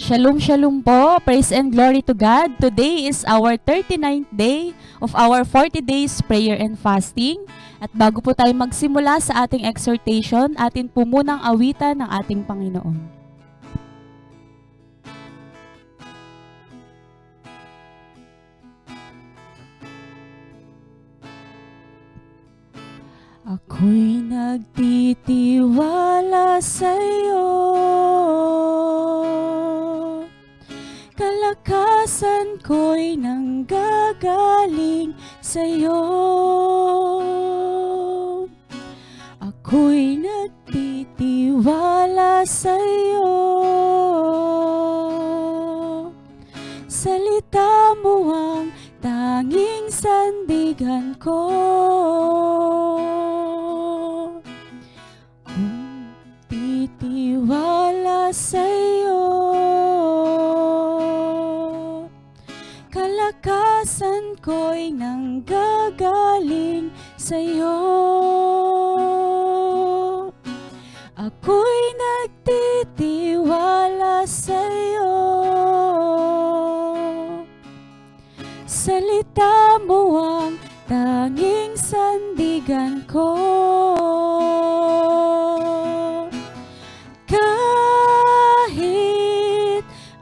Shalom, shalom po. Praise and glory to God. Today is our 39th day of our 40 days prayer and fasting. At bago po tayo magsimula sa ating exhortation, atin po munang awitan ng ating Panginoon. Ako'y nagtitiwala sa'yo, kalakasan ko'y nanggagaling sa'yo. Ako'y nagtitiwala sa'yo, salita mo ang tanging sandigan ko. Titiwala sa'yo, kalakasan ko'y nanggagaling sa'yo. Ako'y nagtitiwala sa'yo, salita mo ang tanging sandigan ko. Kahit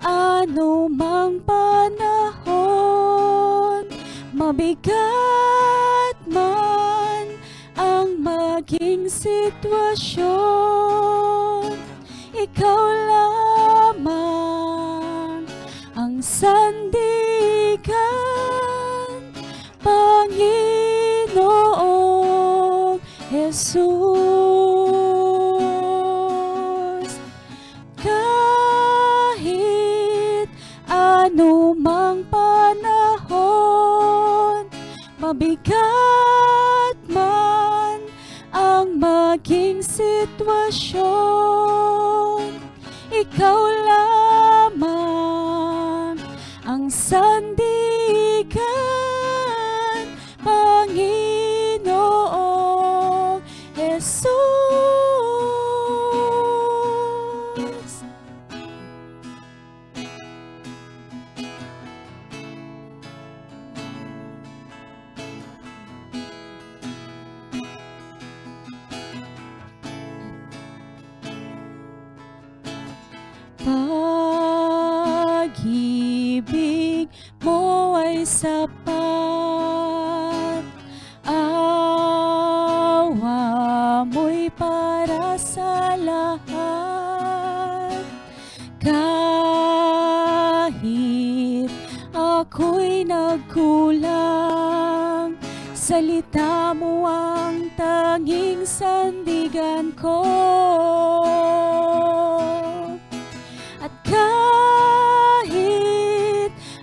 anumang panahon, mabigat man ang maging sitwasyon, ikaw lamang ang sandigan, Panginoong Jesus. Kahit anumang panahon, mabigat man ang maging sitwasyon, ikaw lamang ang sandigan, Panginoong Jesus. Pag-ibig mo ay sapat, awa mo'y para sa lahat. Kahit ako'y nagkulang, salita mo ang tanging sandigan ko. At kahit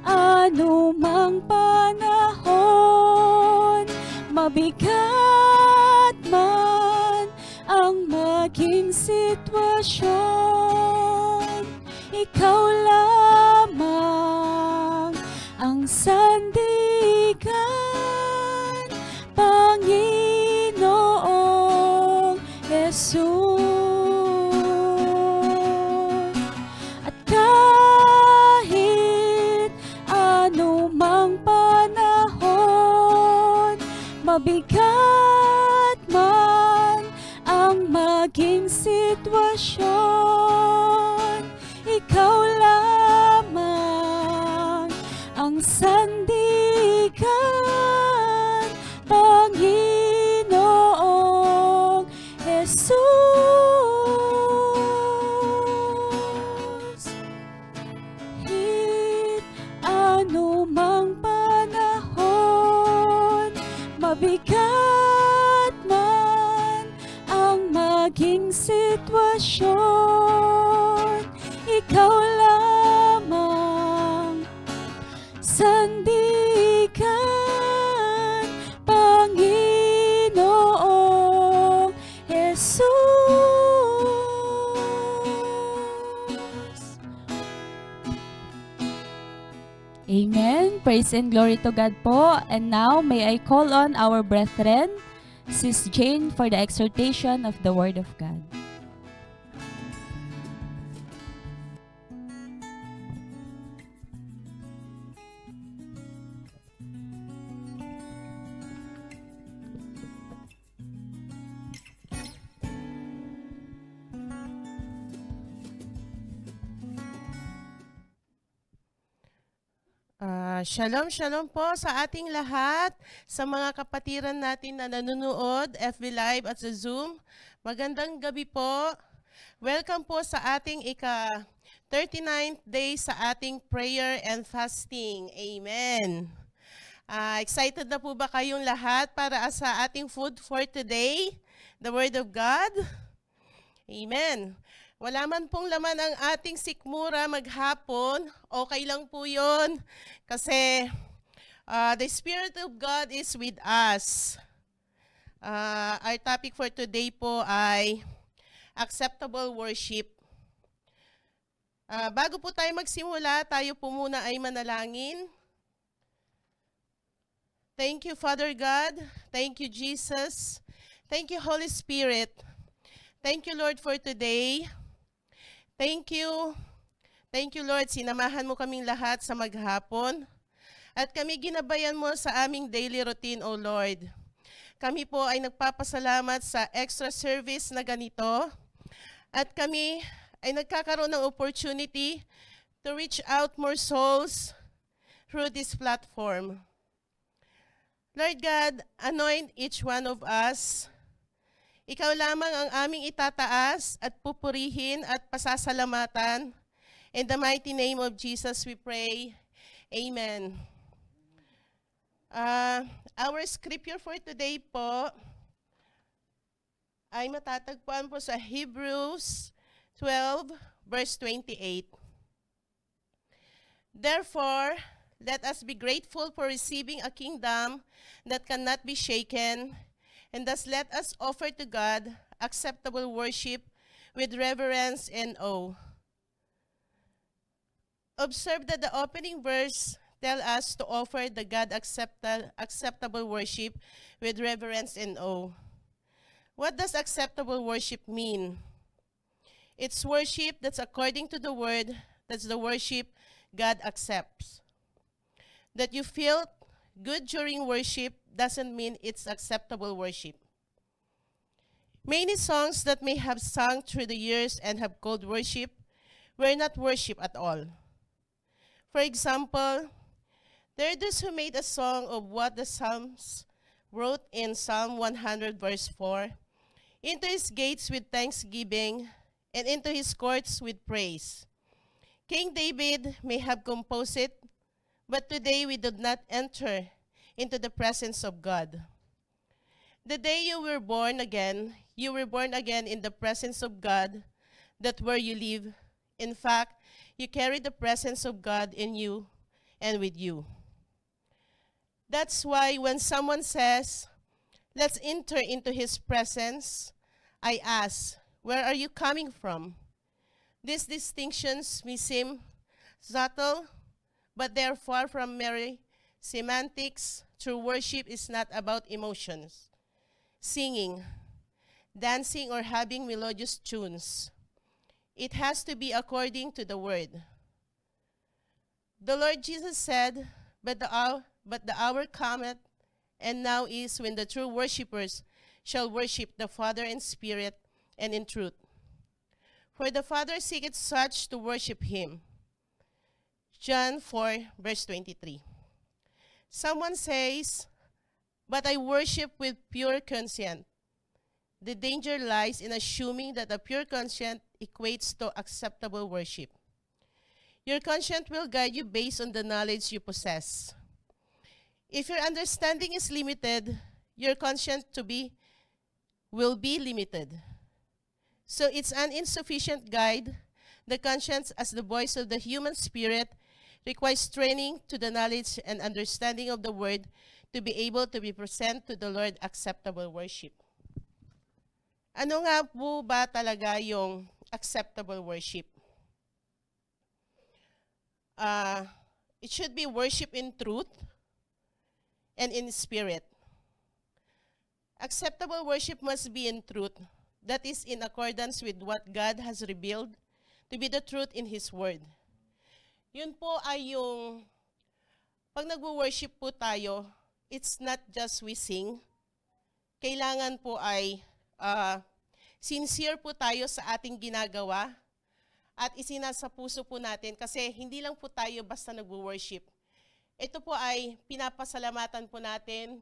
anumang panahon, mabigat man ang maging sitwasyon, ikaw lamang ang sandigan, Panginoong Jesus. Mabigat man ang maging sitwasyon, ikaw lamang ang sandigan, Panginoong Jesus. Kahit anumang panahon, mabigat man ang maging sitwasyon, ikaw lamang sandigan, Panginoong Jesus. Amen. Praise and glory to God po. And now, may I call on our brethren, Sis Jane, for the exhortation of the Word of God. Shalom, shalom po sa ating lahat, sa mga kapatiran natin na nanonood, FB Live at sa Zoom. Magandang gabi po. Welcome po sa ating ika-39th day sa ating prayer and fasting. Amen. Excited na po ba kayong lahat para sa ating food for today? The Word of God? Amen. Wala man pong laman ang ating sikmura maghapon, okay lang po yun. Kasi the Spirit of God is with us. Our topic for today po ay acceptable worship. Bago po tayo magsimula, tayo po muna ay manalangin. Thank you, Father God. Thank you, Jesus. Thank you, Holy Spirit. Thank you, Lord, for today. Thank you. Thank you, Lord. Sinamahan mo kaming lahat sa maghapon. At kami ginabayan mo sa aming daily routine, O Lord. Kami po ay nagpapasalamat sa extra service na ganito. At kami ay nagkakaroon ng opportunity to reach out more souls through this platform. Lord God, anoint each one of us. Ikaw lamang ang aming itataas at pupurihin at pasasalamatan. In the mighty name of Jesus we pray. Amen. Our scripture for today po ay matatagpuan po sa Hebrews 12 verse 28. Therefore, let us be grateful for receiving a kingdom that cannot be shaken, and thus let us offer to God acceptable worship with reverence and awe. Observe that the opening verse tells us to offer the God acceptable worship with reverence and awe. What does acceptable worship mean? It's worship that's according to the word, that's the worship God accepts. That you feel good during worship doesn't mean it's acceptable worship. Many songs that may have sung through the years and have called worship were not worship at all. For example, there are those who made a song of what the Psalms wrote in Psalm 100 verse 4, into his gates with thanksgiving and into his courts with praise. King David may have composed it, but today we did not enter into the presence of God. The day you were born again in the presence of God, that where you live. In fact, you carry the presence of God in you and with you. That's why when someone says, let's enter into his presence, I ask, where are you coming from? These distinctions may seem subtle, but they are far from mere semantics. True worship is not about emotions, singing, dancing, or having melodious tunes. It has to be according to the word. The Lord Jesus said, but the hour cometh, and now is, when the true worshipers shall worship the Father in spirit and in truth. For the Father seeketh such to worship him. John 4, verse 23. Someone says, but I worship with pure conscience. The danger lies in assuming that a pure conscience equates to acceptable worship. Your conscience will guide you based on the knowledge you possess. If your understanding is limited, your conscience will be limited. So it's an insufficient guide. The conscience, as the voice of the human spirit, requires training to the knowledge and understanding of the word to be able to be present to the Lord acceptable worship. Ano nga po ba talaga yung acceptable worship? It should be worship in truth and in spirit. Acceptable worship must be in truth. That is in accordance with what God has revealed to be the truth in His Word. Yun po ay yung, pag nag-worship po tayo, it's not just we sing. Kailangan po ay sincere po tayo sa ating ginagawa at isinasa puso po natin kasi hindi lang po tayo basta nag-worship. ito po ay pinapasalamatan po natin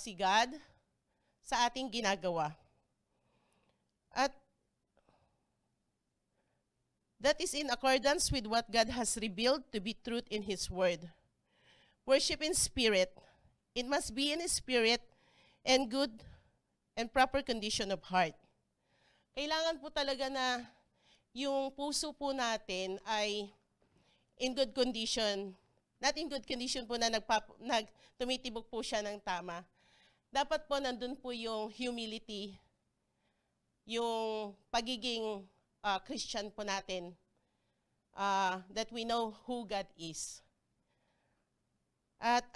si God sa ating ginagawa. At that is in accordance with what God has revealed to be truth in His Word. Worship in spirit. It must be in spirit and good and proper condition of heart. Kailangan po talaga na yung puso po natin ay in good condition. Not in good condition po na tumitibok po siya ng tama. Dapat po nandun po yung humility, yung pagiging Christian po natin, that we know who God is. At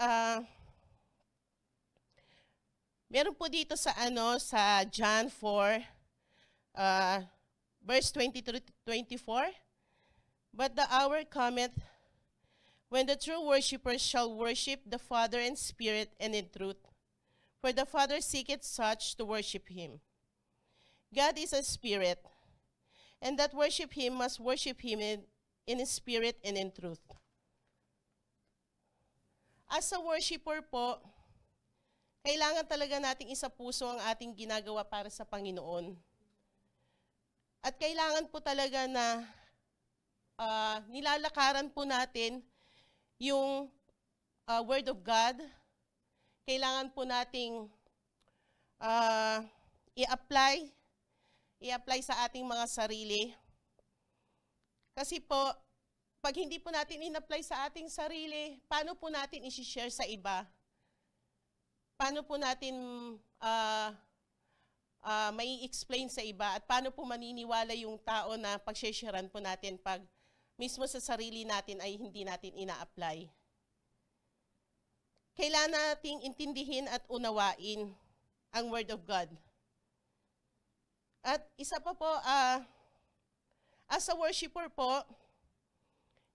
meron po dito sa John 4 verse 23-24, but the hour cometh when the true worshipers shall worship the Father in spirit and in truth, for the Father seeketh such to worship Him. God is a spirit, and that worship Him must worship Him in spirit and in truth. As a worshiper po, kailangan talaga nating isa puso ang ating ginagawa para sa Panginoon. At kailangan po talaga na nilalakaran po natin yung Word of God. Kailangan po nating i-apply sa ating mga sarili. Kasi po, pag hindi po natin in-apply sa ating sarili, paano po natin i-share sa iba? Paano po natin may explain sa iba? At paano po maniniwala yung tao na pag-sharean po natin pag mismo sa sarili natin ay hindi natin ina-apply? Kailangan nating intindihin at unawain ang Word of God. At isa pa po, as a worshiper po,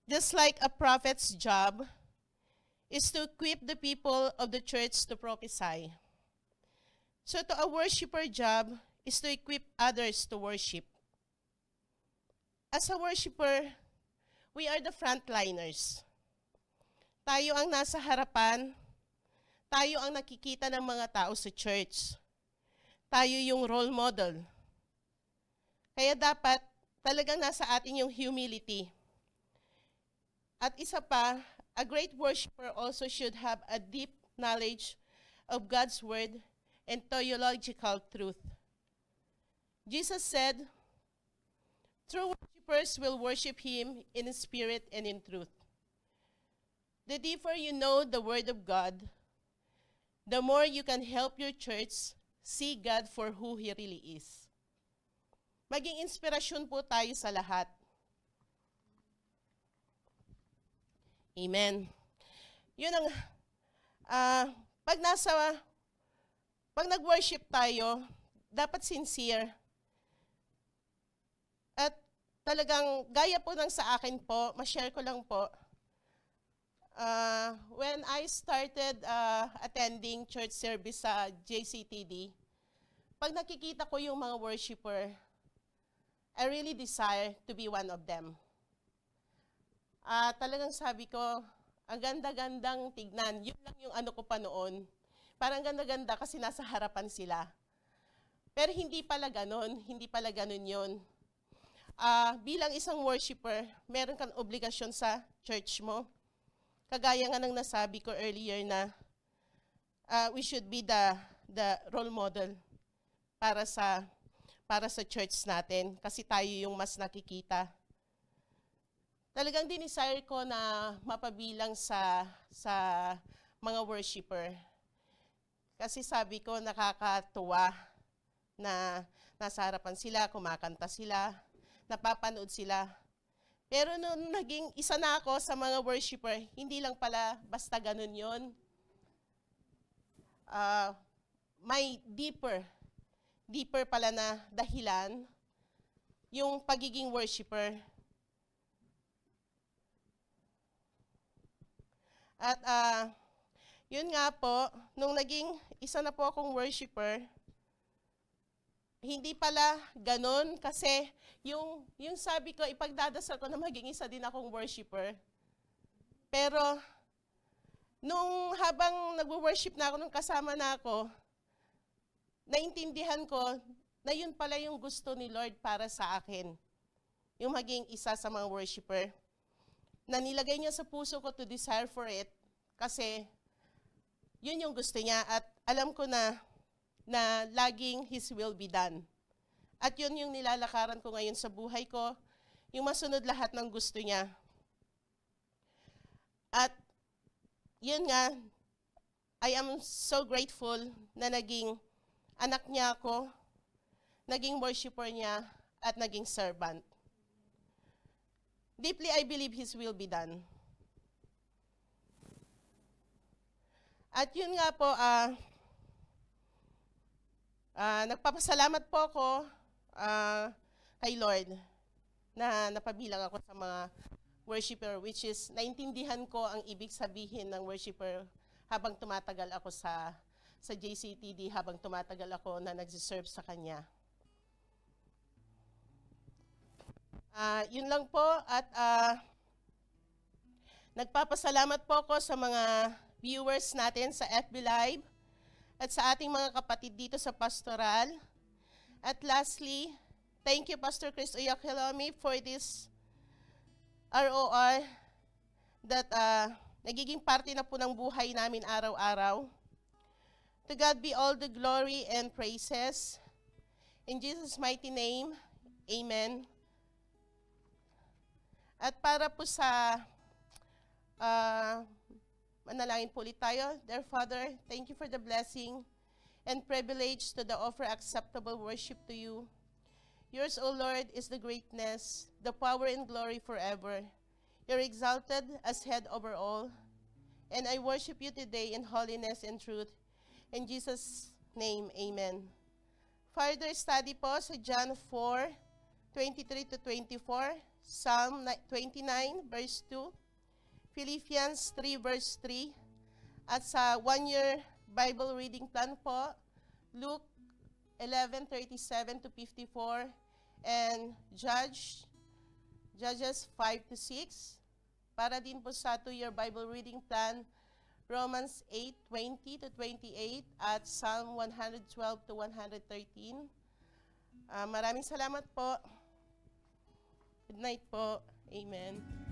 just like a prophet's job is to equip the people of the church to prophesy. So to a worshiper job is to equip others to worship. As a worshiper, we are the frontliners. Tayo ang nasa harapan, tayo ang nakikita ng mga tao sa church. Tayo yung role model. Kaya dapat talagang nasa atin yung humility. At isa pa, a great worshiper also should have a deep knowledge of God's word and theological truth. Jesus said, true worshipers will worship Him in spirit and in truth. The deeper you know the word of God, the more you can help your church see God for who He really is. Maging inspirasyon po tayo sa lahat. Amen. Yun ang, pag nag-worship tayo, dapat sincere. At talagang, gaya po ng sa akin po, ma-share ko lang po, when I started attending church service sa JCTD, pag nakikita ko yung mga worshiper, I really desire to be one of them. Talagang sabi ko, ang ganda-gandang tignan. Yun lang yung ano ko pa noon. Parang ganda-ganda kasi nasa harapan sila. Pero hindi pala ganun. Hindi pala ganun yun. Bilang isang worshiper, meron kang obligasyon sa church mo. Kagaya nga ng nasabi ko earlier na we should be the role model para sa church natin. Kasi tayo yung mas nakikita. Talagang dinesire ko na mapabilang sa mga worshiper. Kasi sabi ko, nakakatuwa na nasa harapan sila, kumakanta sila, napapanood sila. Pero nung naging isa na ako sa mga worshiper, hindi lang pala basta ganun yun. May deeper pala na dahilan yung pagiging worshiper. At yun nga po, nung naging isa na po akong worshiper, hindi pala ganun kasi yung sabi ko, ipagdadasal ko na maging isa din akong worshiper. Pero, nung habang nag-worship na ako, nung kasama na ako, naintindihan ko na yun pala yung gusto ni Lord para sa akin. Yung maging isa sa mga worshiper. Na nilagay niya sa puso ko to desire for it kasi yun yung gusto niya at alam ko na laging His will be done. At yun yung nilalakaran ko ngayon sa buhay ko, yung masunod lahat ng gusto niya. At yun nga, I am so grateful na naging anak niya ako, naging worshiper niya, at naging servant. Deeply, I believe His will be done. At yun nga po, nagpapasalamat po ako kay Lord na napabilang ako sa mga worshiper, which is naintindihan ko ang ibig sabihin ng worshiper habang tumatagal ako sa JCTD, habang tumatagal ako na nagsiserve sa Kanya. Yun lang po at nagpapasalamat po ako sa mga viewers natin sa FB Live at sa ating mga kapatid dito sa pastoral. At lastly, thank you Pastor Chris Oyakhilome for this ROR that nagiging parte na po ng buhay namin araw-araw. To God be all the glory and praises. In Jesus' mighty name, Amen. At para po sa manalangin po ulit tayo. Dear Father, thank you for the blessing and privilege to the offer acceptable worship to you. Yours, O Lord, is the greatness, the power and glory forever. You're exalted as head over all. And I worship you today in holiness and truth. In Jesus' name, Amen. Further study po sa John 4:23 to 24, Psalm 29, verse 2, Philippians 3, verse 3, at sa one-year Bible reading plan po, Luke 11:37 to 54, and Judges 5 to 6. Para din po sa two-year Bible reading plan, Romans 8:20 to 28, at Psalm 112 to 113. Maraming salamat po. Good night po. Amen.